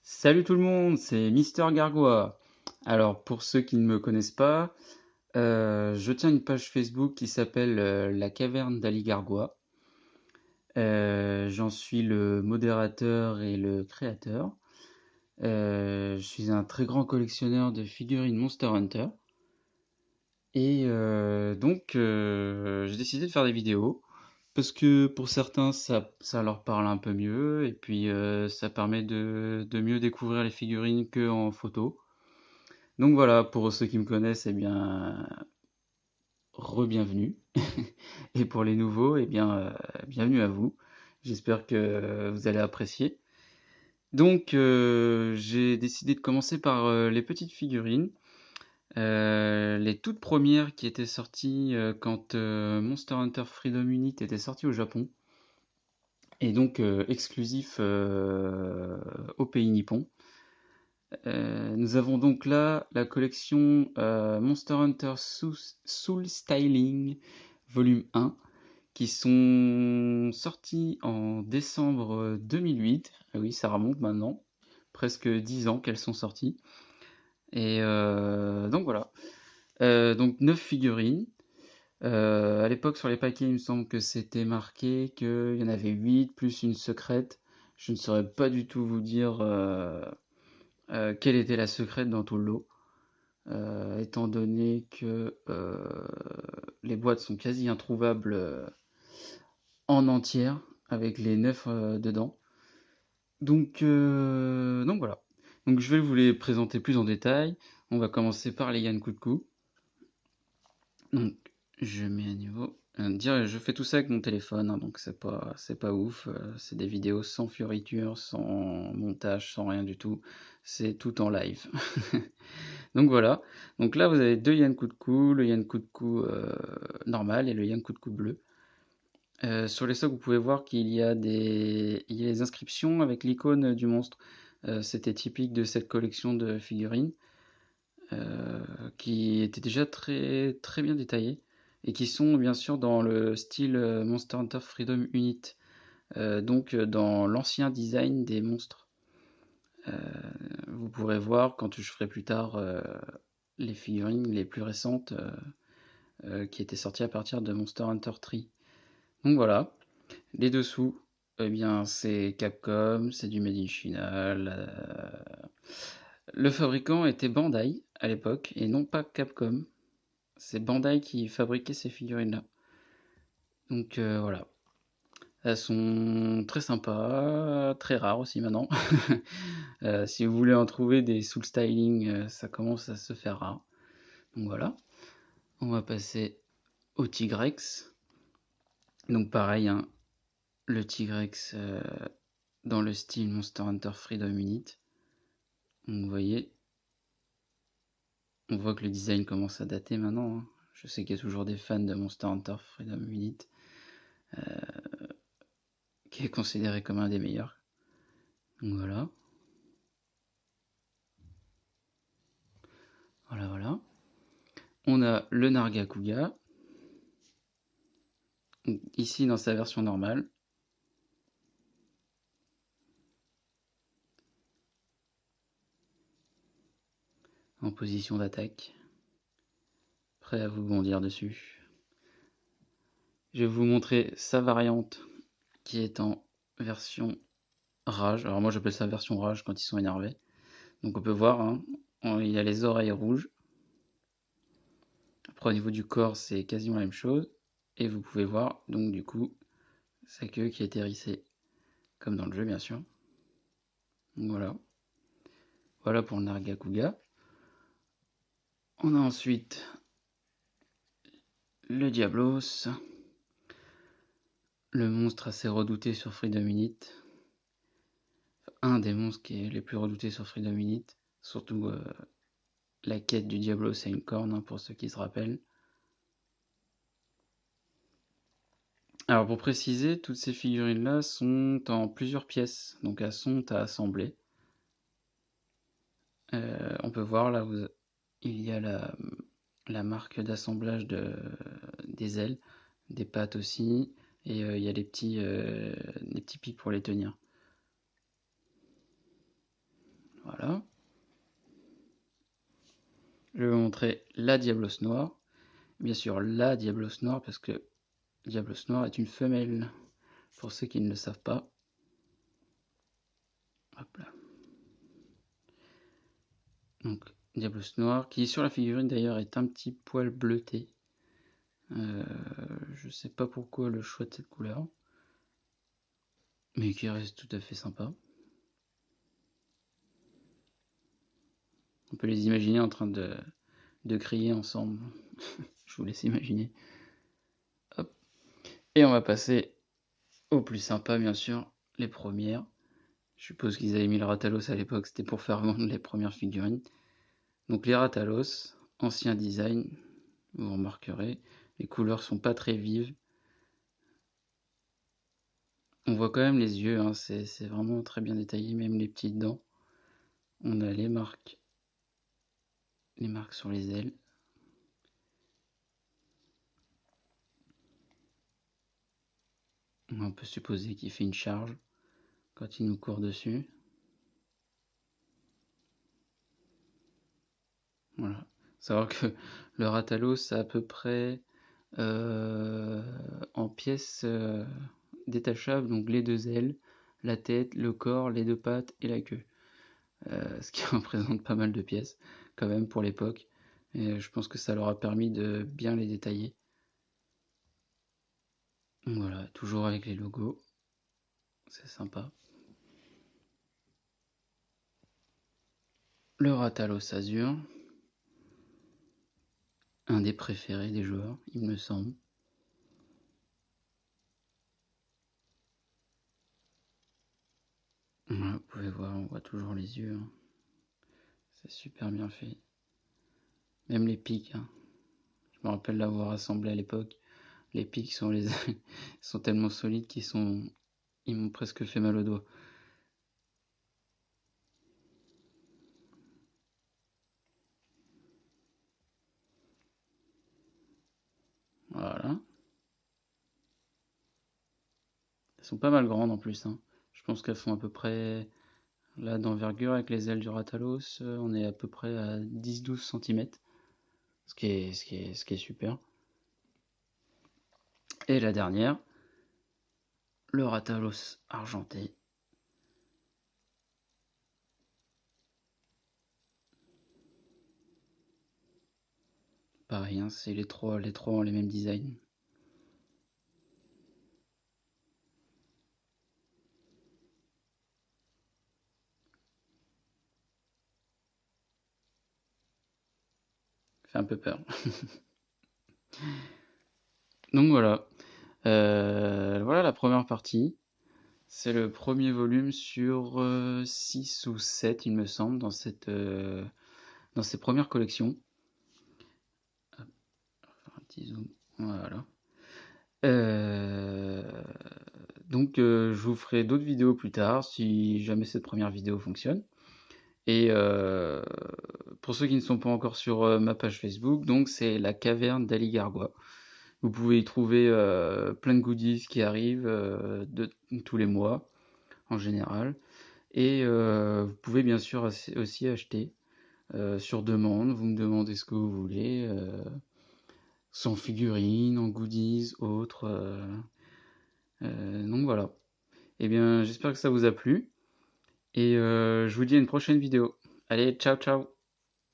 Salut tout le monde, c'est Mister Gargois. Alors pour ceux qui ne me connaissent pas, je tiens une page Facebook qui s'appelle La Caverne d'Ali Gargois. J'en suis le modérateur et le créateur. Je suis un très grand collectionneur de figurines Monster Hunter. Et j'ai décidé de faire des vidéos parce que pour certains ça leur parle un peu mieux et puis ça permet de mieux découvrir les figurines qu'en photo. Donc voilà, pour ceux qui me connaissent, eh bien, re-bienvenue. Et pour les nouveaux, eh bien, bienvenue à vous. J'espère que vous allez apprécier. Donc, j'ai décidé de commencer par les petites figurines. Les toutes premières qui étaient sorties quand Monster Hunter Freedom Unit était sorti au Japon. Et donc exclusif au pays nippon. Nous avons donc là la collection Monster Hunter Soul Styling volume 1 qui sont sortis en décembre 2008. Ah oui, ça remonte maintenant. Presque 10 ans qu'elles sont sorties. Et donc voilà. Donc 9 figurines. À l'époque, sur les paquets, il me semble que c'était marqué qu'il y en avait 8 plus une secrète. Je ne saurais pas du tout vous dire quelle était la secrète dans tout le lot. Étant donné que les boîtes sont quasi introuvables en entière, avec les 9 dedans. Donc voilà. Donc je vais vous les présenter plus en détail. On va commencer par les Yann Koukou. Donc je mets à niveau. Je fais tout ça avec mon téléphone, hein, donc c'est pas ouf. C'est des vidéos sans fioriture, sans montage, sans rien du tout. C'est tout en live. Donc voilà. Donc là, vous avez deux Yann Koukou, le Yann Koukou normal et le Yann Koukou bleu. Sur les stocks, vous pouvez voir il y a des inscriptions avec l'icône du monstre. C'était typique de cette collection de figurines qui était déjà très, très bien détaillées et qui sont bien sûr dans le style Monster Hunter Freedom Unit, donc dans l'ancien design des monstres. Euh, Vous pourrez voir quand je ferai plus tard les figurines les plus récentes qui étaient sorties à partir de Monster Hunter 3. Donc voilà, les dessous, eh bien c'est Capcom, c'est du Made in China. Le fabricant était Bandai à l'époque et non pas Capcom. C'est Bandai qui fabriquait ces figurines-là. Donc voilà. Elles sont très sympas, très rares aussi maintenant. Si vous voulez en trouver des soul styling, ça commence à se faire rare. Donc voilà. On va passer au Tigrex. Donc pareil, hein, le Tigrex dans le style Monster Hunter Freedom Unit. Donc vous voyez, on voit que le design commence à dater maintenant, hein. Je sais qu'il y a toujours des fans de Monster Hunter Freedom Unit, qui est considéré comme un des meilleurs. Donc voilà, voilà. On a le Nargacuga, ici dans sa version normale. En position d'attaque, prêt à vous bondir dessus. Je vais vous montrer sa variante qui est en version rage. Alors moi j'appelle ça version rage quand ils sont énervés. Donc on peut voir, hein, il a les oreilles rouges. Après au niveau du corps c'est quasiment la même chose. Et vous pouvez voir donc du coup sa queue qui est hérissée comme dans le jeu bien sûr. Donc voilà pour le Nargacuga. On a ensuite le Diablos, le monstre assez redouté sur Freedom Unit. Un des monstres qui est les plus redoutés sur Freedom Unit. Surtout la quête du Diablos c'est une corne, hein, pour ceux qui se rappellent. Alors pour préciser, toutes ces figurines-là sont en plusieurs pièces, donc elles sont à assembler. On peut voir là, il y a la marque d'assemblage des ailes, des pattes aussi, et il y a des petits pics pour les tenir. Voilà. Je vais vous montrer la Diablos noire. Bien sûr, la Diablos noire, parce que Diablos noire est une femelle, pour ceux qui ne le savent pas. Hop là. Donc, Diablos noire, qui sur la figurine d'ailleurs est un petit poil bleuté. Je sais pas pourquoi le choix de cette couleur, mais qui reste tout à fait sympa. On peut les imaginer en train de crier ensemble. Je vous laisse imaginer. Hop. Et on va passer au plus sympa, bien sûr, les premières. Je suppose qu'ils avaient mis le Rathalos à l'époque, c'était pour faire vendre les premières figurines. Donc les Rathalos, ancien design, vous remarquerez, les couleurs sont pas très vives. On voit quand même les yeux, hein, c'est vraiment très bien détaillé, même les petites dents. On a les marques sur les ailes. On peut supposer qu'il fait une charge quand il nous court dessus. Voilà. Savoir que le Rathalos, c'est à peu près en pièces détachables, donc les deux ailes, la tête, le corps, les deux pattes et la queue. Ce qui représente pas mal de pièces quand même pour l'époque. Et je pense que ça leur a permis de bien les détailler. Voilà, toujours avec les logos. C'est sympa. Le Rathalos Azur. Un des préférés des joueurs, il me semble. Voilà, vous pouvez voir, on voit toujours les yeux. Hein. C'est super bien fait. Même les pics. Hein. Je me rappelle l'avoir assemblé à l'époque. Les pics sont, sont tellement solides ils m'ont presque fait mal aux doigts. Voilà. Elles sont pas mal grandes en plus. Hein. Je pense qu'elles font à peu près, là d'envergure avec les ailes du Rathalos, on est à peu près à 10-12 cm. Ce qui est super. Et la dernière, le Rathalos argenté. Pareil, hein, c'est les trois ont les mêmes designs. Fait un peu peur. Donc voilà. Voilà la première partie. C'est le premier volume sur 6 ou 7, il me semble, dans ces premières collections. Hop, un petit zoom. Voilà. Euh, donc je vous ferai d'autres vidéos plus tard si jamais cette première vidéo fonctionne. Et pour ceux qui ne sont pas encore sur ma page Facebook, donc c'est la caverne d'Ali Gargois. Vous pouvez y trouver plein de goodies qui arrivent de tous les mois en général. Et vous pouvez bien sûr aussi acheter sur demande. Vous me demandez ce que vous voulez, sans figurines, en goodies, autres. Donc voilà. Eh bien, j'espère que ça vous a plu. Et je vous dis à une prochaine vidéo. Allez, ciao ciao.